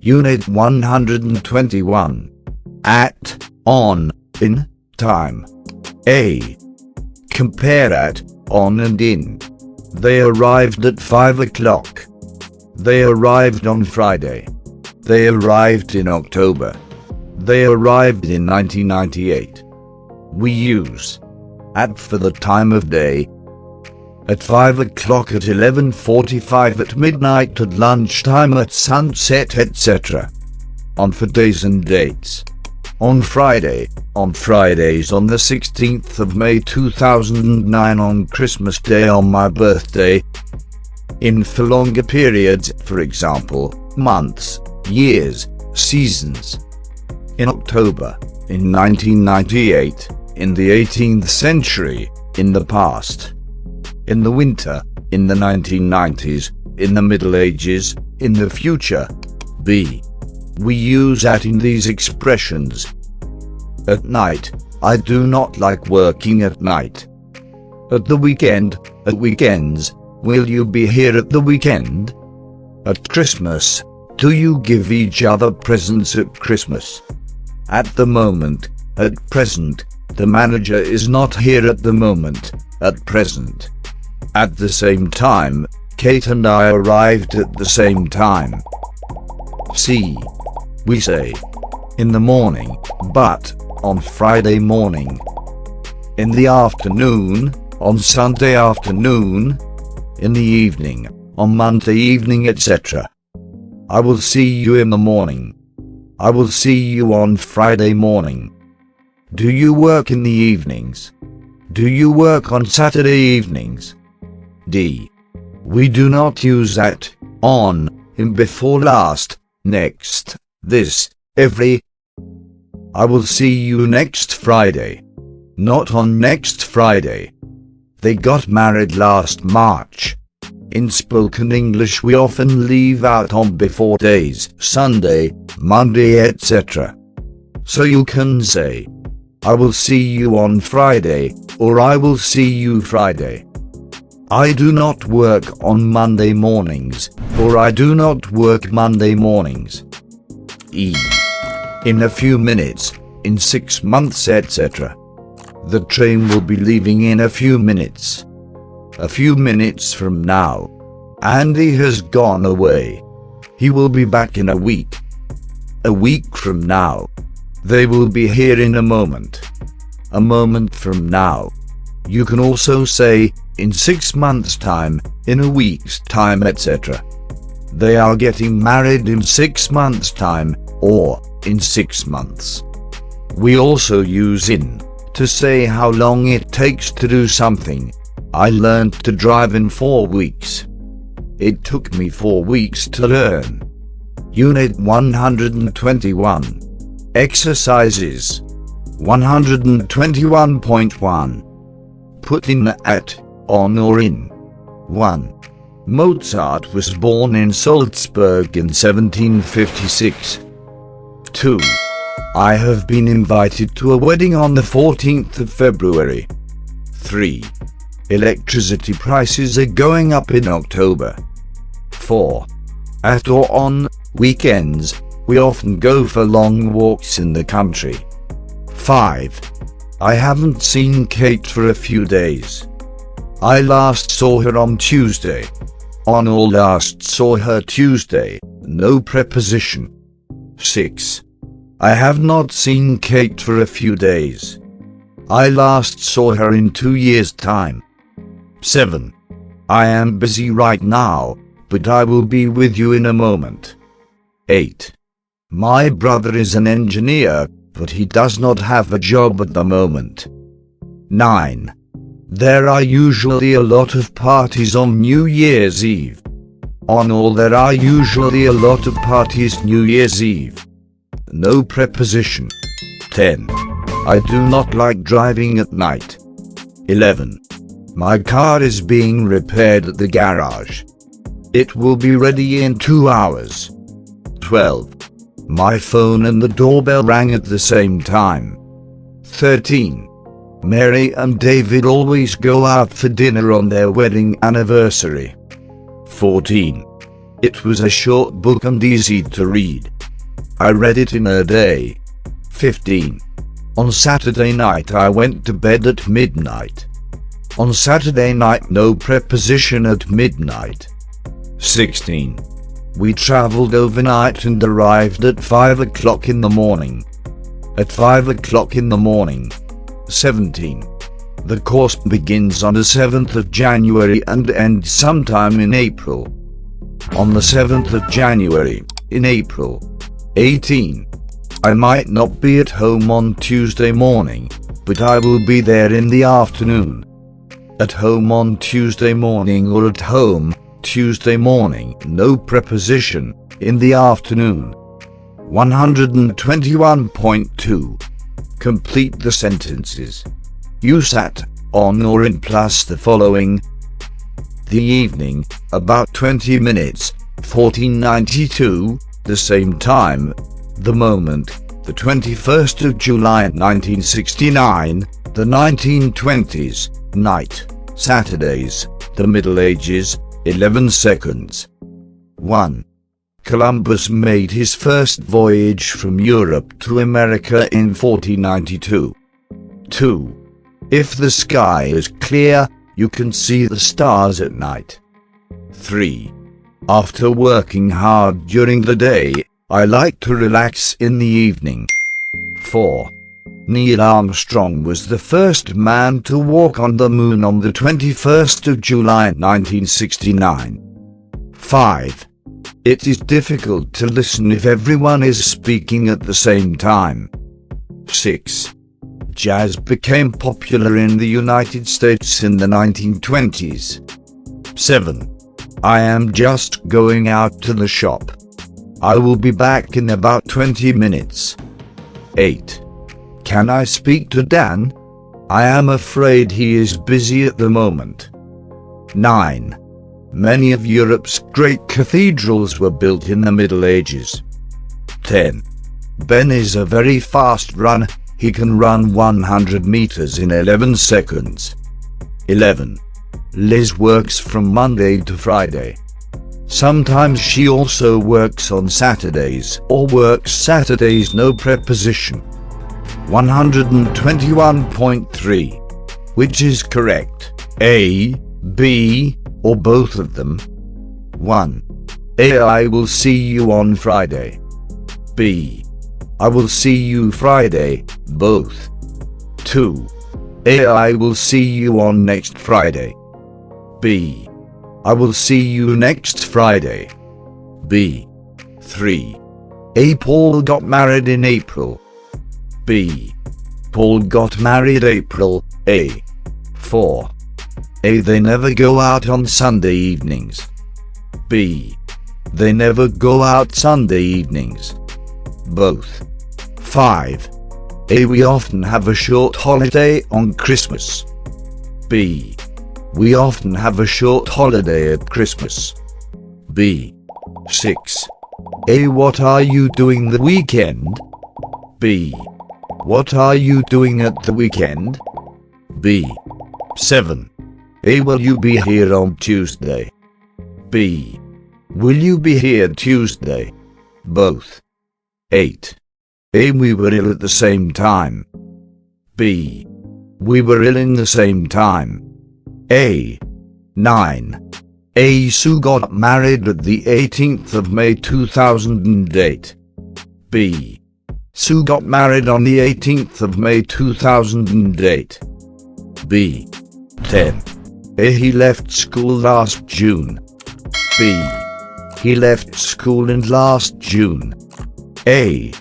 Unit 121. At, on, in, time. A. Compare at, on and in. They arrived at 5 o'clock. They arrived on Friday. They arrived in October. They arrived in 1998. We use at for the time of day. At 5 o'clock, at 11:45, at midnight, at lunchtime, at sunset, etc. On for days and dates. On Friday, on Fridays, on the 16th of May 2009, on Christmas Day, on my birthday. In for longer periods, for example, months, years, seasons. In October, in 1998, in the 18th century, in the past. In the winter, in the 1990s, in the Middle Ages, in the future. B. We use at in these expressions. At night, I do not like working at night. At the weekend, at weekends, will you be here at the weekend? At Christmas, do you give each other presents at Christmas? At the moment, at present, the manager is not here at the moment, at present. At the same time, Kate and I arrived at the same time. C. We say in the morning, but on Friday morning. In the afternoon, on Sunday afternoon. In the evening, on Monday evening, etc. I will see you in the morning. I will see you on Friday morning. Do you work in the evenings? Do you work on Saturday evenings? D. We do not use at, on, in before last, next, this, every. I will see you next Friday. Not on next Friday. They got married last March. In spoken English we often leave out on before days, Sunday, Monday, etc. So you can say, I will see you on Friday, or I will see you Friday. I do not work on Monday mornings, or I do not work Monday mornings. E. In a few minutes, in 6 months, etc. The train will be leaving in a few minutes. A few minutes from now. Andy has gone away. He will be back in a week. A week from now. They will be here in a moment. A moment from now. You can also say, in 6 months' time, in a week's time, etc. They are getting married in 6 months' time, or in 6 months. We also use in to say how long it takes to do something. I learned to drive in 4 weeks. It took me 4 weeks to learn. Unit 121. Exercises. 121.1. Put in at, on or in. 1. Mozart was born in Salzburg in 1756. 2. I have been invited to a wedding on the 14th of February. 3. Electricity prices are going up in October. 4. At or on weekends, we often go for long walks in the country. 5. I haven't seen Kate for a few days. I last saw her on Tuesday. On or last saw her Tuesday, no preposition. 6. I have not seen Kate for a few days. I last saw her in 2 years' time. 7. I am busy right now, but I will be with you in a moment. 8. My brother is an engineer, but he does not have a job at the moment. 9. There are usually a lot of parties on New Year's Eve. On or there are usually a lot of parties New Year's Eve. No preposition. 10. I do not like driving at night. 11. My car is being repaired at the garage. It will be ready in 2 hours. 12. My phone and the doorbell rang at the same time. 13. Mary and David always go out for dinner on their wedding anniversary. 14. It was a short book and easy to read. I read it in a day. 15. On Saturday night I went to bed at midnight. On Saturday night no preposition at midnight. 16. We travelled overnight and arrived at 5 o'clock in the morning. At 5 o'clock in the morning. 17. The course begins on the 7th of January and ends sometime in April. On the 7th of January, in April. 18. I might not be at home on Tuesday morning, but I will be there in the afternoon. At home on Tuesday morning or at home, Tuesday morning, no preposition, in the afternoon. 121.2. Complete the sentences. You sat on or in plus the following. The evening, about 20 minutes, 1492, the same time. The moment, the 21st of July 1969, the 1920s, night, Saturdays, the Middle Ages, 11 seconds. 1. Columbus made his first voyage from Europe to America in 1492. 2. If the sky is clear, you can see the stars at night. 3. After working hard during the day, I like to relax in the evening. 4. Neil Armstrong was the first man to walk on the moon on the 21st of July 1969. 5. It is difficult to listen if everyone is speaking at the same time. 6. Jazz became popular in the United States in the 1920s. 7. I am just going out to the shop. I will be back in about 20 minutes. 8. Can I speak to Dan? I am afraid he is busy at the moment. 9. Many of Europe's great cathedrals were built in the Middle Ages. 10. Ben is a very fast runner. He can run 100 meters in 11 seconds. 11. Liz works from Monday to Friday. Sometimes she also works on Saturdays or works Saturdays no preposition. 121.3. Which is correct? A, B, or both of them? 1. A. I will see you on Friday. B. I will see you Friday, both. 2. A. I will see you on next Friday. B. I will see you next Friday. B. 3. A. Paul got married in April. B. Paul got married April. A. 4. A. They never go out on Sunday evenings. B. They never go out Sunday evenings. Both. 5. A. We often have a short holiday on Christmas. B. We often have a short holiday at Christmas. B. 6. A. What are you doing the weekend? B. What are you doing at the weekend? B. 7. A. Will you be here on Tuesday? B. Will you be here Tuesday? Both. 8. A. We were ill at the same time. B. We were ill in the same time. A. 9. A. Sue got married at the 18th of May 2008. B. Sue got married on the 18th of May 2008. B. 10. A. He left school last June. B. He left school in last June. A.